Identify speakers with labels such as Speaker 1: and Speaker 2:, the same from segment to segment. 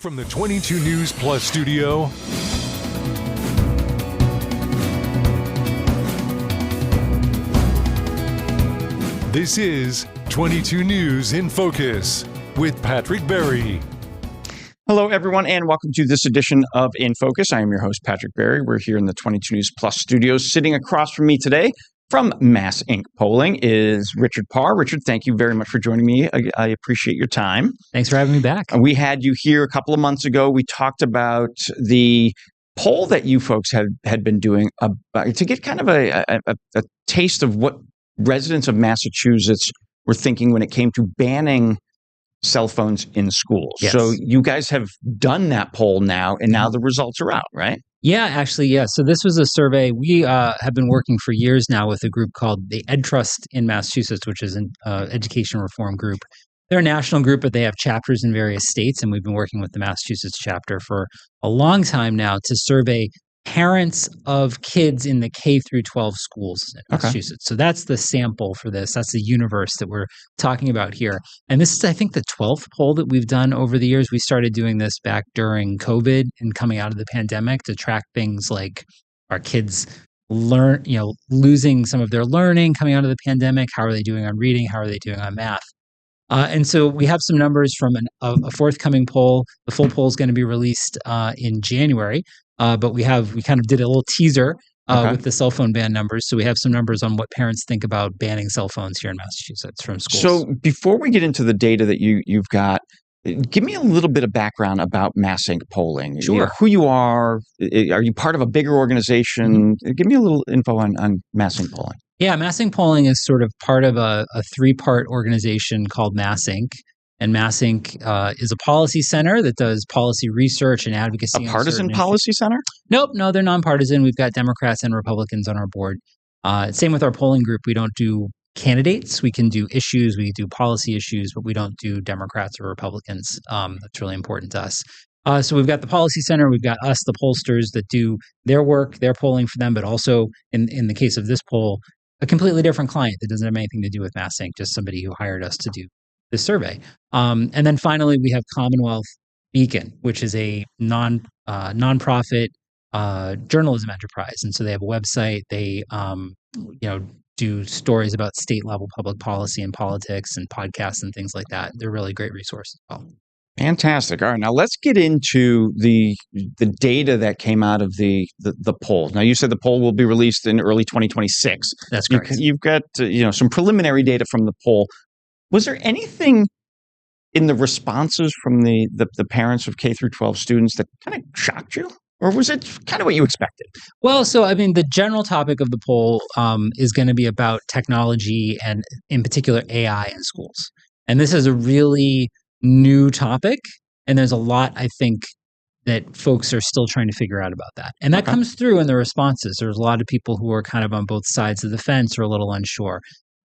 Speaker 1: From the 22 News Plus studio, this is 22 News in Focus with Patrick Berry.
Speaker 2: Hello, everyone, and welcome to this edition of InFocus. I am your host, Patrick Berry. We're here in the 22 News Plus studios. Sitting across from me today from MassINC Polling is Richard Parr. Richard, thank you very much for joining me. I appreciate your time.
Speaker 3: Thanks for having me back.
Speaker 2: We had you here a couple of months ago. We talked about the poll that you folks had been doing to get kind of a taste of what residents of Massachusetts were thinking when it came to banning cell phones in schools.
Speaker 3: Yes.
Speaker 2: So you guys have done that poll now, and now the results are out, right?
Speaker 3: Yeah, actually, yeah. So this was a survey. We have been working for years now with a group called the Ed Trust in Massachusetts, which is an education reform group. They're a national group, but they have chapters in various states, and we've been working with the Massachusetts chapter for a long time now to survey parents of kids in the K through 12 schools in Massachusetts. So that's the sample for this. That's the universe that we're talking about here. And this is, I think, the 12th poll that we've done over the years. We started doing this back during COVID and coming out of the pandemic to track things like our kids losing some of their learning coming out of the pandemic. How are they doing on reading? How are they doing on math? And so we have some numbers from a forthcoming poll. The full poll is going to be released in January. But we kind of did a little teaser with the cell phone ban numbers. So we have some numbers on what parents think about banning cell phones here in Massachusetts from schools.
Speaker 2: So before we get into the data that you've got, give me a little bit of background about MassINC Polling.
Speaker 3: Sure.
Speaker 2: You know, who you are you part of a bigger organization? Give me a little info on MassINC Polling.
Speaker 3: Yeah, MassINC Polling is sort of part of a three-part organization called MassINC. And MassINC is a policy center that does policy research and advocacy.
Speaker 2: A partisan policy center?
Speaker 3: Nope, no, they're nonpartisan. We've got Democrats and Republicans on our board. Same with our polling group. We don't do candidates. We can do issues. We do policy issues, but we don't do Democrats or Republicans. That's really important to us. So we've got the policy center. We've got us, the pollsters, that do their work, their polling for them, but also in the case of this poll, a completely different client that doesn't have anything to do with MassINC, just somebody who hired us to do this survey. And then finally, we have Commonwealth Beacon, which is a nonprofit journalism enterprise. And so they have a website. They do stories about state level public policy and politics and podcasts and things like that. They're really great resources as well.
Speaker 2: Fantastic. All right, now let's get into the data that came out of the poll. Now, you said the poll will be released in early 2026.
Speaker 3: That's correct.
Speaker 2: You've got some preliminary data from the poll. Was there anything in the responses from the parents of K through 12 students that kind of shocked you? Or was it kind of what you expected?
Speaker 3: Well, so I mean, the general topic of the poll is going to be about technology and in particular AI in schools. And this is a really new topic. And there's a lot, I think, that folks are still trying to figure out about that. And that comes through in the responses. There's a lot of people who are kind of on both sides of the fence or a little unsure.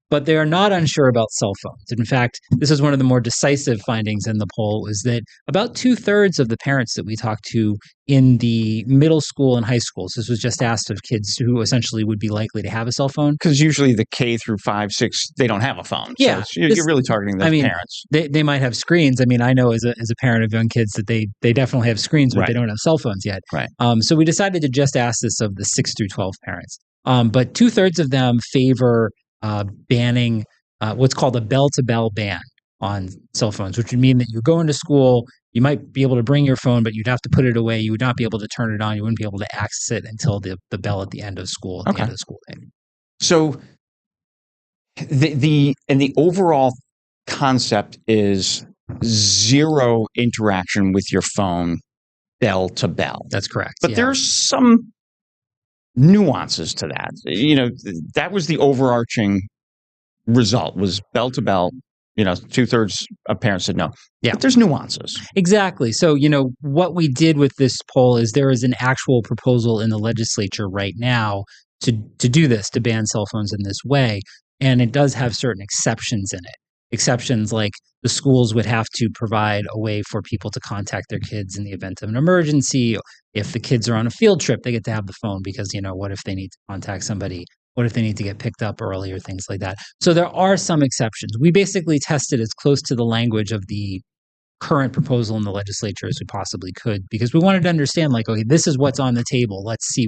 Speaker 3: But they are not unsure about cell phones. In fact, this is one of the more decisive findings in the poll, is that about 2/3 of the parents that we talked to in the middle school and high schools, this was just asked of kids who essentially would be likely to have a cell phone.
Speaker 2: Because usually the K through 5, 6, they don't have a phone.
Speaker 3: Yeah.
Speaker 2: So you're really targeting those parents.
Speaker 3: They might have screens. I mean, I know as a parent of young kids that they definitely have screens, but they don't have cell phones yet.
Speaker 2: Right.
Speaker 3: So we decided to just ask this of the 6 through 12 parents. But 2/3 of them favor banning what's called a bell-to-bell ban on cell phones, which would mean that you go into school, you might be able to bring your phone, but you'd have to put it away. You would not be able to turn it on. You wouldn't be able to access it until the bell at the end of school, at the end of the school day.
Speaker 2: So the overall concept is zero interaction with your phone, bell to bell.
Speaker 3: That's correct.
Speaker 2: But there's some nuances to that. That was the overarching result, was bell to bell. 2/3 of parents said no. Yeah. But there's nuances.
Speaker 3: Exactly. So, what we did with this poll is there is an actual proposal in the legislature right now to do this, to ban cell phones in this way. And it does have certain exceptions in it. Exceptions like the schools would have to provide a way for people to contact their kids in the event of an emergency. If the kids are on a field trip, they get to have the phone because, what if they need to contact somebody? What if they need to get picked up early or things like that? So there are some exceptions. We basically tested as close to the language of the current proposal in the legislature as we possibly could, because we wanted to understand, like, okay, this is what's on the table. Let's see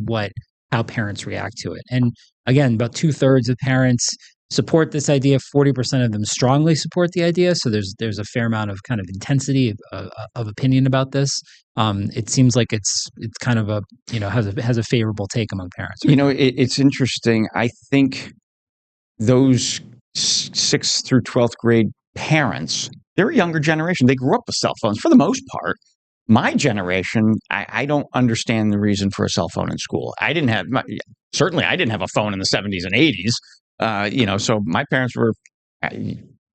Speaker 3: how parents react to it. And again, about 2/3 of parents support this idea. 40% of them strongly support the idea. So there's a fair amount of kind of intensity of opinion about this. It seems like it's kind of has a favorable take among parents.
Speaker 2: Right? It's interesting. I think those 6th through 12th grade parents, they're a younger generation. They grew up with cell phones for the most part. My generation, I don't understand the reason for a cell phone in school. Certainly I didn't have a phone in the 70s and 80s. So my parents were,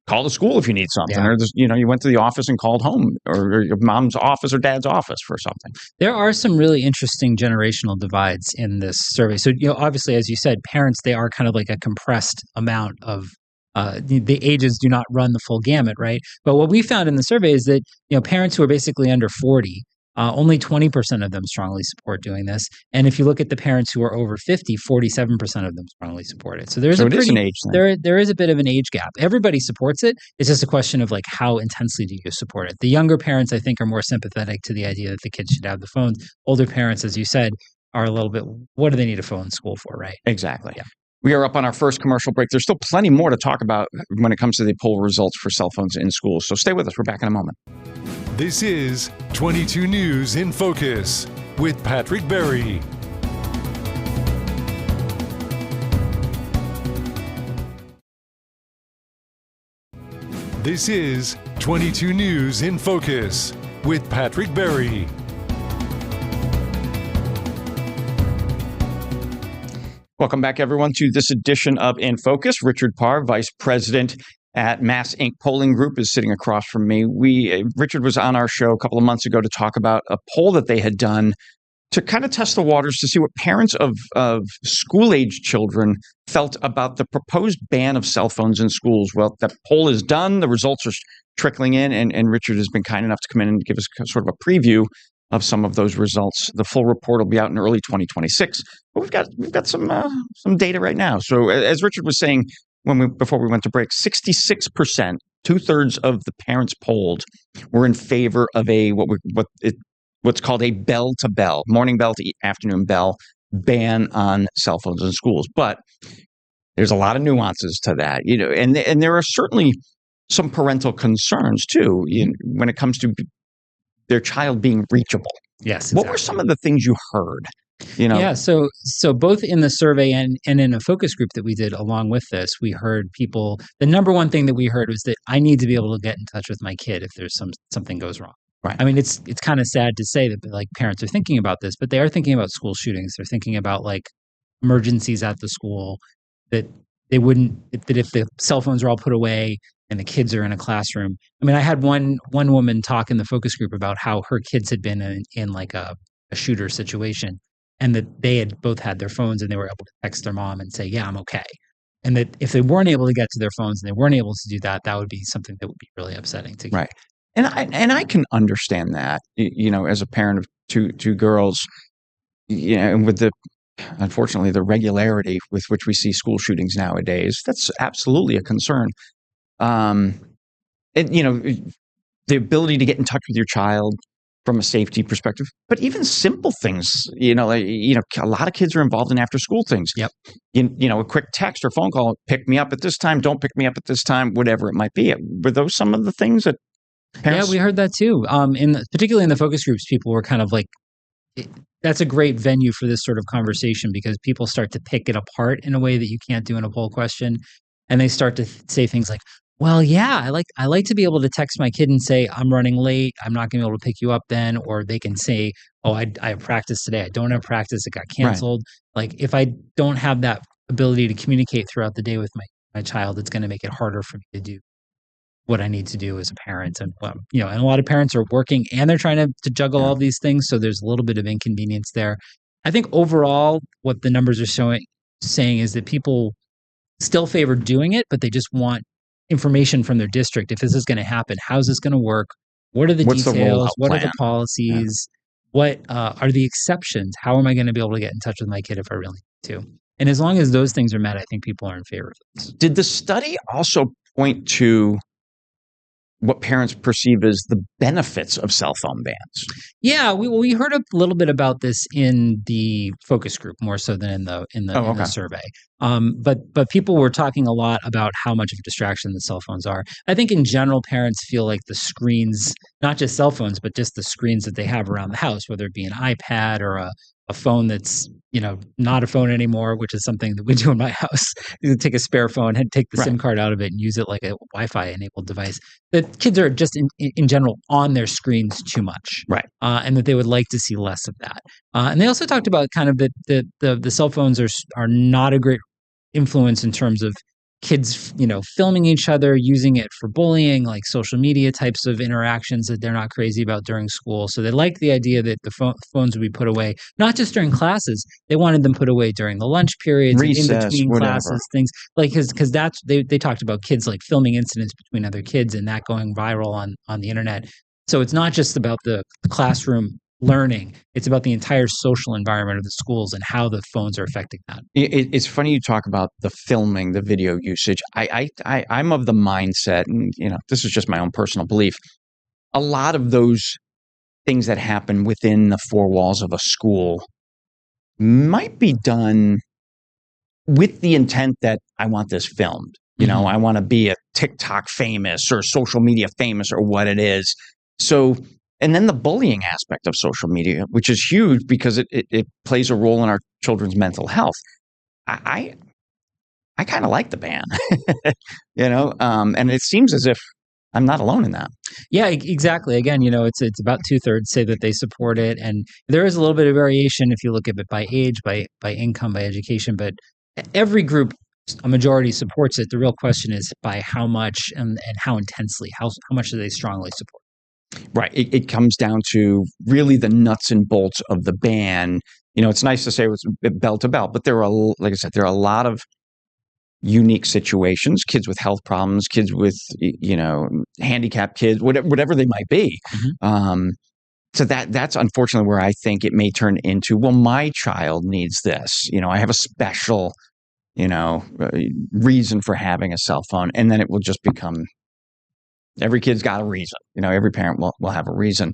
Speaker 2: call the school if you need something, or you went to the office and called home, or your mom's office or dad's office for something.
Speaker 3: There are some really interesting generational divides in this survey. So, obviously, as you said, parents, they are kind of like a compressed amount of the ages do not run the full gamut, right? But what we found in the survey is that, parents who are basically under 40, only 20% of them strongly support doing this. And if you look at the parents who are over 50, 47% of them strongly support it. So there is an age thing. There is a bit of an age gap. Everybody supports it. It's just a question of, like, how intensely do you support it? The younger parents, I think, are more sympathetic to the idea that the kids should have the phones. Older parents, as you said, are a little bit, what do they need a phone in school for, right?
Speaker 2: Exactly.
Speaker 3: Yeah.
Speaker 2: We are up on our first commercial break. There's still plenty more to talk about when it comes to the poll results for cell phones in schools. So stay with us. We're back in a moment.
Speaker 1: This is 22 News in Focus with Patrick Berry. This is 22 News in Focus with Patrick Berry.
Speaker 2: Welcome back, everyone, to this edition of InFocus. Richard Parr, Vice President at MassINC Polling Group, is sitting across from me. Richard was on our show a couple of months ago to talk about a poll that they had done to kind of test the waters to see what parents of school-age children felt about the proposed ban of cell phones in schools. Well, that poll is done. The results are trickling in, and Richard has been kind enough to come in and give us sort of a preview of some of those results. The full report will be out in early 2026. But we've got some data right now. So as Richard was saying before we went to break, 66%, 2/3 of the parents polled were in favor of what's called a bell-to-bell, morning bell to afternoon bell ban on cell phones in schools. But there's a lot of nuances to that, and there are certainly some parental concerns too, when it comes to their child being reachable.
Speaker 3: Yes. Exactly.
Speaker 2: What were some of the things you heard?
Speaker 3: Yeah. So both in the survey and in a focus group that we did along with this, we heard people. The number one thing that we heard was that I need to be able to get in touch with my kid if there's something goes wrong.
Speaker 2: Right.
Speaker 3: I mean, it's kind of sad to say that, like, parents are thinking about this, but they are thinking about school shootings. They're thinking about, like, emergencies at the school, that they wouldn't, that if the cell phones are all put away and the kids are in a classroom. I mean, I had one woman talk in the focus group about how her kids had been in like a shooter situation, and that they had both had their phones and they were able to text their mom and say, yeah, I'm okay. And that if they weren't able to get to their phones and they weren't able to do that, that would be something that would be really upsetting to.
Speaker 2: Right. And I can understand that, as a parent of two girls, and with unfortunately, the regularity with which we see school shootings nowadays, that's absolutely a concern. And the ability to get in touch with your child from a safety perspective, but even simple things, a lot of kids are involved in after school things.
Speaker 3: Yep.
Speaker 2: A quick text or phone call, pick me up at this time, don't pick me up at this time, whatever it might be. Were those some of the things that parents?
Speaker 3: Yeah, we heard that too. Particularly in the focus groups, people were kind of like, that's a great venue for this sort of conversation, because people start to pick it apart in a way that you can't do in a poll question. And they start to say things like, well, yeah, I like to be able to text my kid and say, I'm running late, I'm not going to be able to pick you up then. Or they can say, oh, I have practice today. I don't have practice. It got canceled. Right. Like, if I don't have that ability to communicate throughout the day with my child, it's going to make it harder for me to do what I need to do as a parent. And, and a lot of parents are working and they're trying to juggle all these things. So there's a little bit of inconvenience there. I think overall, what the numbers are saying is that people still favor doing it, but they just want information from their district. If this is going to happen, how's this going to work? What are the details? What are the policies? Yeah. What are the exceptions? How am I going to be able to get in touch with my kid if I really need to? And as long as those things are met, I think people are in favor of this.
Speaker 2: Did the study also point to what parents perceive as the benefits of cell phone bans.
Speaker 3: Yeah, we heard a little bit about this in the focus group more so than in the survey. But people were talking a lot about how much of a distraction the cell phones are. I think in general, parents feel like the screens, not just cell phones, but just the screens that they have around the house, whether it be an iPad or a phone that's not a phone anymore, which is something that we do in my house. You take a spare phone and take the SIM card out of it and use it like a Wi-Fi enabled device. That kids are just in general on their screens too much,
Speaker 2: right?
Speaker 3: And that they would like to see less of that. And they also talked about kind of that the cell phones are not a great influence in terms of kids, filming each other, using it for bullying, like social media types of interactions that they're not crazy about during school. So they like the idea that the phones would be put away, not just during classes. They wanted them put away during the lunch periods,
Speaker 2: recess,
Speaker 3: in between
Speaker 2: whatever.
Speaker 3: classes, things like because that's they talked about kids like filming incidents between other kids and that going viral on the internet. So it's not just about the classroom learning. It's about the entire social environment of the schools and how the phones are affecting that.
Speaker 2: It's funny you talk about the filming, the video usage. I'm of the mindset, and this is just my own personal belief. A lot of those things that happen within the four walls of a school might be done with the intent that I want this filmed. I want to be a TikTok famous or social media famous or what it is. So, and then the bullying aspect of social media, which is huge because it plays a role in our children's mental health. I kind of like the ban, and it seems as if I'm not alone in that.
Speaker 3: Yeah, exactly. Again, it's about 2/3 say that they support it, and there is a little bit of variation if you look at it by age, by income, by education, but every group, a majority supports it. The real question is by how much and how intensely, how much do they strongly support?
Speaker 2: Right. It comes down to really the nuts and bolts of the ban. It's nice to say it was bell to bell, but there are, like I said, there are a lot of unique situations, kids with health problems, kids with, handicapped kids, whatever they might be.
Speaker 3: Mm-hmm.
Speaker 2: So that's unfortunately where I think it may turn into, well, my child needs this. I have a special, reason for having a cell phone. And then it will just become, every kid's got a reason. Every parent will have a reason.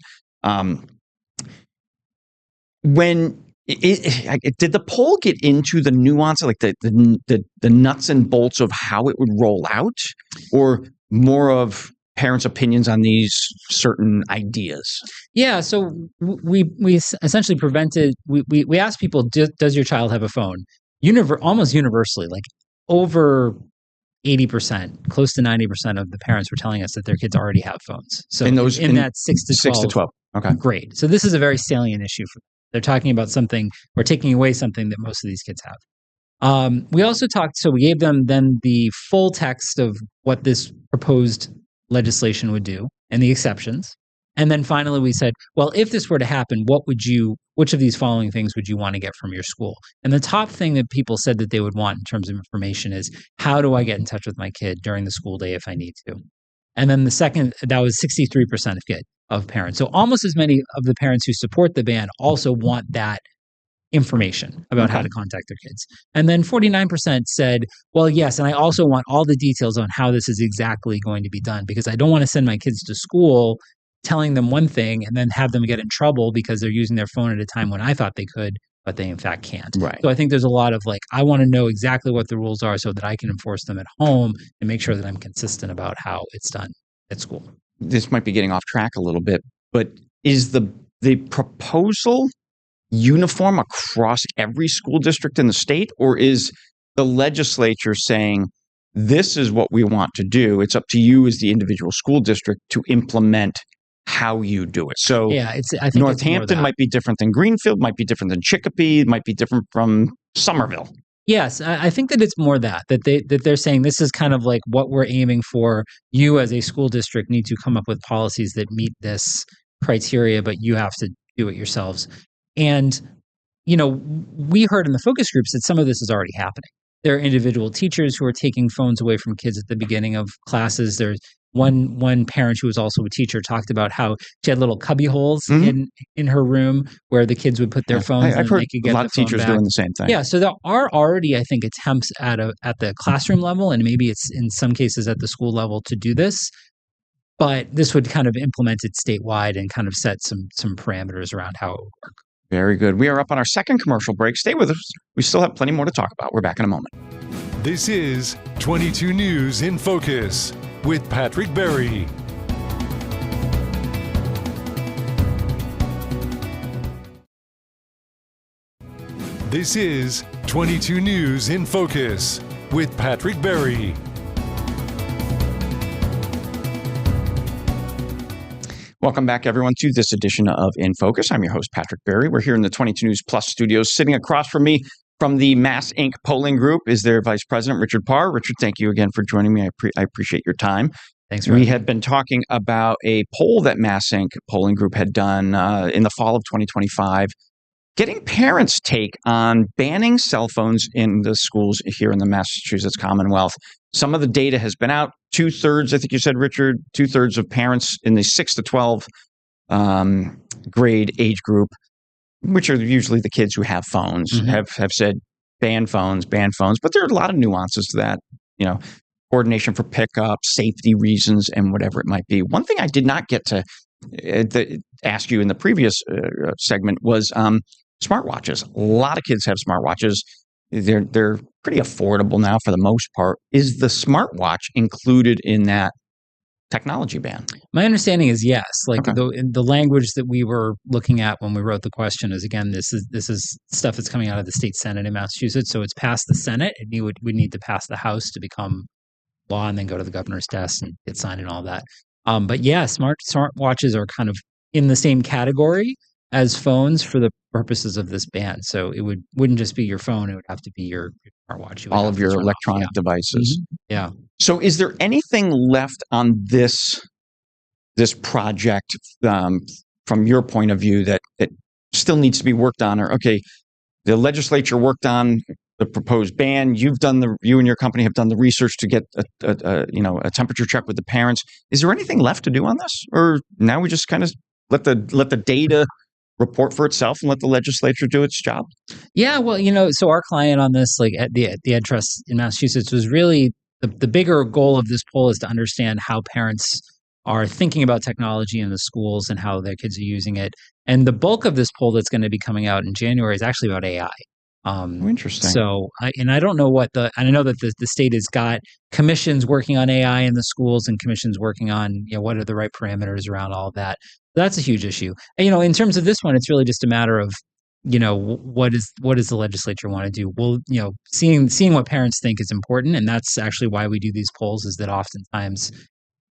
Speaker 2: When did the poll get into the nuance, like the nuts and bolts of how it would roll out, or more of parents' opinions on these certain ideas?
Speaker 3: Yeah, so we essentially we asked people, does your child have a phone? Almost universally, like over 80%, close to 90% of the parents were telling us that their kids already have phones. So in that 6 to 12.
Speaker 2: 6 to 12. Okay.
Speaker 3: Great. So this is a very salient issue for them. They're talking about something or taking away something that most of these kids have. We also we gave them then the full text of what this proposed legislation would do and the exceptions. And then finally we said, well, if this were to happen, which of these following things would you want to get from your school? And the top thing that people said that they would want in terms of information is, how do I get in touch with my kid during the school day if I need to? And then the second, that was 63% of parents. So almost as many of the parents who support the ban also want that information about how to contact their kids. And then 49% said, well, yes, and I also want all the details on how this is exactly going to be done, because I don't want to send my kids to school telling them one thing and then have them get in trouble because they're using their phone at a time when I thought they could, but they in fact can't.
Speaker 2: Right.
Speaker 3: So I think there's a lot of I want to know exactly what the rules are so that I can enforce them at home and make sure that I'm consistent about how it's done at school.
Speaker 2: This might be getting off track a little bit, but is the proposal uniform across every school district in the state, or is the legislature saying, this is what we want to do? It's up to you as the individual school district to implement how you do it. So
Speaker 3: yeah, I think
Speaker 2: Northampton might be different than Greenfield, might be different than Chicopee, might be different from Somerville.
Speaker 3: Yes, I think that it's more that they're saying this is kind of like what we're aiming for. You as a school district need to come up with policies that meet this criteria, but you have to do it yourselves. And, we heard in the focus groups that some of this is already happening. There are individual teachers who are taking phones away from kids at the beginning of classes. There's one parent who was also a teacher talked about how she had little cubby holes in her room where the kids would put their phones.
Speaker 2: I've heard
Speaker 3: they could get
Speaker 2: a lot of teachers
Speaker 3: back.
Speaker 2: doing the same thing.
Speaker 3: Yeah, so there are already, I think, attempts at the classroom level, and maybe it's in some cases at the school level to do this. but this would kind of implement it statewide and kind of set some parameters around how it would work.
Speaker 2: Very good. We are up on our second commercial break. Stay with us. We still have plenty more to talk about. We're back in a moment.
Speaker 1: This is 22 News in Focus with Patrick Berry. This is 22 News in Focus with Patrick Berry.
Speaker 2: Welcome back, everyone, to this edition of InFocus. I'm your host, Patrick Berry. We're here in the 22 News Plus studios. Sitting across from me from the MassINC polling group is their Vice President, Richard Parr. Richard, thank you again for joining me. I appreciate your time.
Speaker 3: Thanks for
Speaker 2: We had been talking about a poll that MassINC polling group had done in the fall of 2025, getting parents' take on banning cell phones in the schools here in the Massachusetts Commonwealth. Some of the data has been out. 2/3, I think you said, Richard, 2/3 of parents in the 6 to 12 grade age group, which are usually the kids who have phones, have said ban phones. But there are a lot of nuances to that, coordination for pickup, safety reasons, and whatever it might be. One thing I did not get to ask you in the previous segment was smartwatches. A lot of kids have smartwatches. They're pretty affordable now for the most part. Is the smartwatch included in that technology ban?
Speaker 3: My understanding is yes.
Speaker 2: Okay.
Speaker 3: The language that we were looking at when we wrote the question is, again, this is stuff that's coming out of the state Senate in Massachusetts. So it's passed the Senate, and we need to pass the House to become law, and then go to the governor's desk and get signed and all that. But yeah, smartwatches are kind of in the same category as phones for the purposes of this ban. So it wouldn't just be your phone; it would have to be your smartwatch.
Speaker 2: All of your electronic devices.
Speaker 3: Yeah.
Speaker 2: So is there anything left on this project from your point of view that still needs to be worked on? Or, okay, the legislature worked on the proposed ban. You and your company have done the research to get a temperature check with the parents. Is there anything left to do on this? Or now we just kind of let the data report for itself and let the legislature do its job?
Speaker 3: Yeah, well, so our client on this, like at the Ed Trust in Massachusetts, was really the bigger goal of this poll is to understand how parents are thinking about technology in the schools and how their kids are using it. And the bulk of this poll that's going to be coming out in January is actually about AI.
Speaker 2: Interesting.
Speaker 3: So, I don't know I know that the state has got commissions working on AI in the schools and commissions working on, what are the right parameters around all of that. That's a huge issue. And, in terms of this one, it's really just a matter of, what does the legislature want to do? Well, seeing what parents think is important. And that's actually why we do these polls, is that oftentimes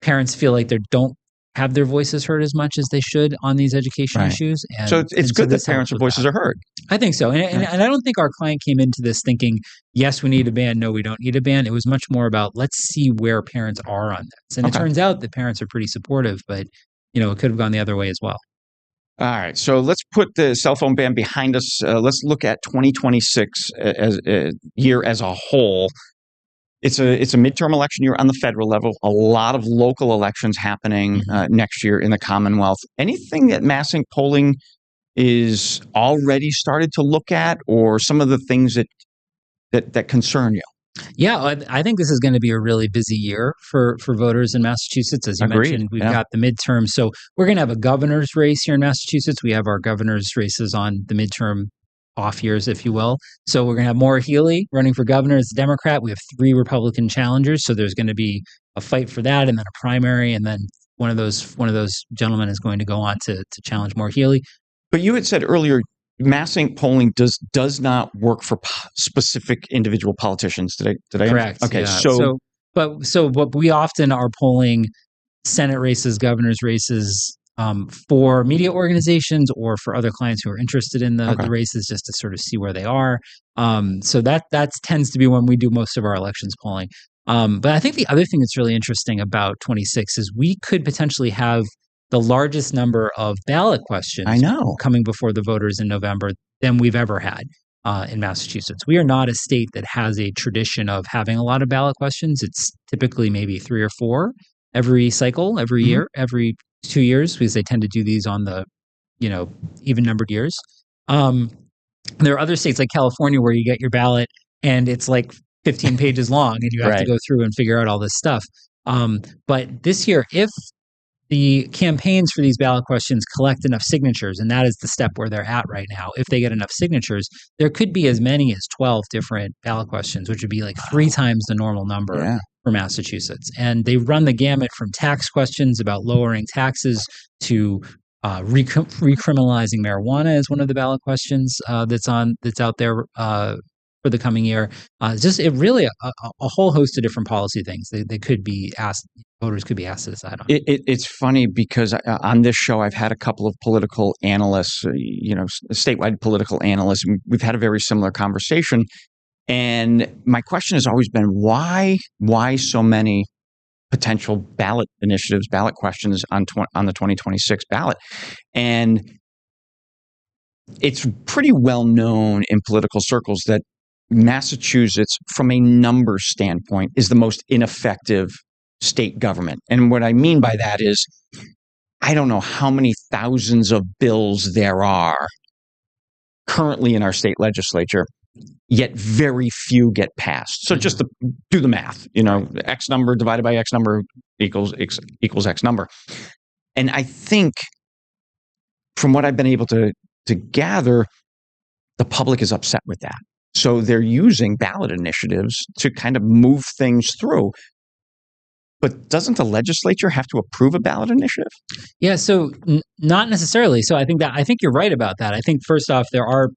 Speaker 3: parents feel like they don't have their voices heard as much as they should on these education issues. And,
Speaker 2: so it's good that parents' voices are heard.
Speaker 3: I think so. And I don't think our client came into this thinking, yes, we need a ban. No, we don't need a ban. It was much more about, let's see where parents are on this. And it turns out that parents are pretty supportive, but, it could have gone the other way as well.
Speaker 2: All right. So let's put the cell phone ban behind us. Let's look at 2026 as a year as a whole. It's a midterm election year on the federal level. A lot of local elections happening next year in the Commonwealth. Anything that MassINC polling is already started to look at, or some of the things that concern you?
Speaker 3: Yeah, I think this is going to be a really busy year for voters in Massachusetts. As you mentioned, we've got the midterm. So we're going to have a governor's race here in Massachusetts. We have our governor's races on the midterm off years, if you will. So we're going to have Maura Healey running for governor as a Democrat. We have 3 Republican challengers. So there's going to be a fight for that, and then a primary, and then one of those gentlemen is going to go on to challenge Maura Healey.
Speaker 2: But you had said earlier, MassINC polling does not work for specific individual politicians. Did I?
Speaker 3: Correct.
Speaker 2: Okay.
Speaker 3: Yeah. But we often are polling Senate races, governor's races, for media organizations or for other clients who are interested in the races, just to sort of see where they are. So that tends to be when we do most of our elections polling. But I think the other thing that's really interesting about 26 is we could potentially have the largest number of ballot questions coming before the voters in November than we've ever had in Massachusetts. We are not a state that has a tradition of having a lot of ballot questions. It's typically maybe 3 or 4 every cycle, every year, every 2 years, because they tend to do these on the, even numbered years. There are other states like California where you get your ballot and it's like 15 pages long and you have to go through and figure out all this stuff. But this year, if the campaigns for these ballot questions collect enough signatures, and that is the step where they're at right now. If they get enough signatures, there could be as many as 12 different ballot questions, which would be like 3 times the normal number for Massachusetts. And they run the gamut from tax questions about lowering taxes to recriminalizing marijuana is one of the ballot questions that's out there for the coming year. Really a whole host of different policy things they could be asked. Voters could be asked to decide on.
Speaker 2: It's funny because on this show I've had a couple of political analysts, statewide political analysts. And we've had a very similar conversation, and my question has always been why so many potential ballot initiatives, ballot questions on the 2026 ballot. And it's pretty well known in political circles that Massachusetts, from a numbers standpoint, is the most ineffective state government. And what I mean by that is, I don't know how many thousands of bills there are currently in our state legislature, yet very few get passed. So just do the math, X number divided by X number equals X number. And I think from what I've been able to gather, the public is upset with that. So they're using ballot initiatives to kind of move things through. But doesn't the legislature have to approve a ballot initiative?
Speaker 3: Yeah, so not necessarily. So I think you're right about that. I think first off, there are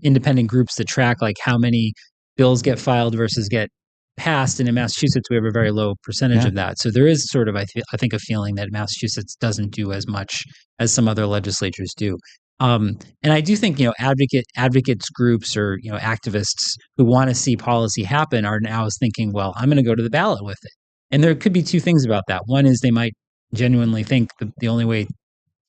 Speaker 3: independent groups that track like how many bills get filed versus get passed, and in Massachusetts we have a very low percentage of that. So there is sort of I think a feeling that Massachusetts doesn't do as much as some other legislatures do. And I do think advocates groups or activists who want to see policy happen are now thinking, well, I'm going to go to the ballot with it. And there could be two things about that. One is they might genuinely think that the only way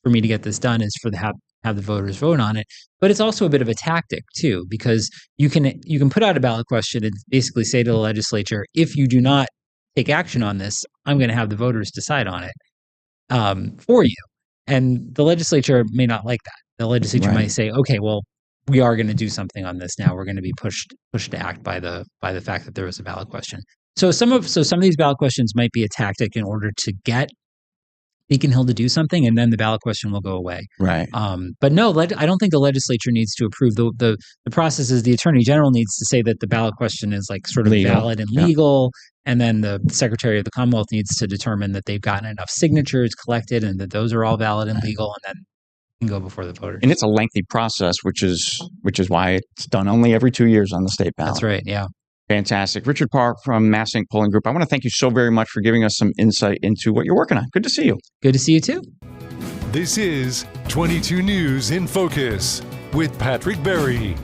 Speaker 3: for me to get this done is for have the voters vote on it. But it's also a bit of a tactic too, because you can put out a ballot question and basically say to the legislature, if you do not take action on this, I'm going to have the voters decide on it for you. And the legislature may not like that. The legislature might say, okay, well, we are going to do something on this now. We're going to be pushed to act by the fact that there was a ballot question. So some of these ballot questions might be a tactic in order to get Beacon Hill to do something, and then the ballot question will go away.
Speaker 2: Right.
Speaker 3: But no, I don't think the legislature needs to approve. The process is the Attorney General needs to say that the ballot question is like sort of legal, valid and legal, and then the Secretary of the Commonwealth needs to determine that they've gotten enough signatures collected and that those are all valid and legal, and then can go before the voters.
Speaker 2: And it's a lengthy process, which is why it's done only every 2 years on the state ballot.
Speaker 3: That's right. Yeah.
Speaker 2: Fantastic. Richard Parr from MassINC Polling Group. I want to thank you so very much for giving us some insight into what you're working on. Good to see you.
Speaker 3: Good to see you too.
Speaker 1: This is 22 News in Focus with Patrick Berry.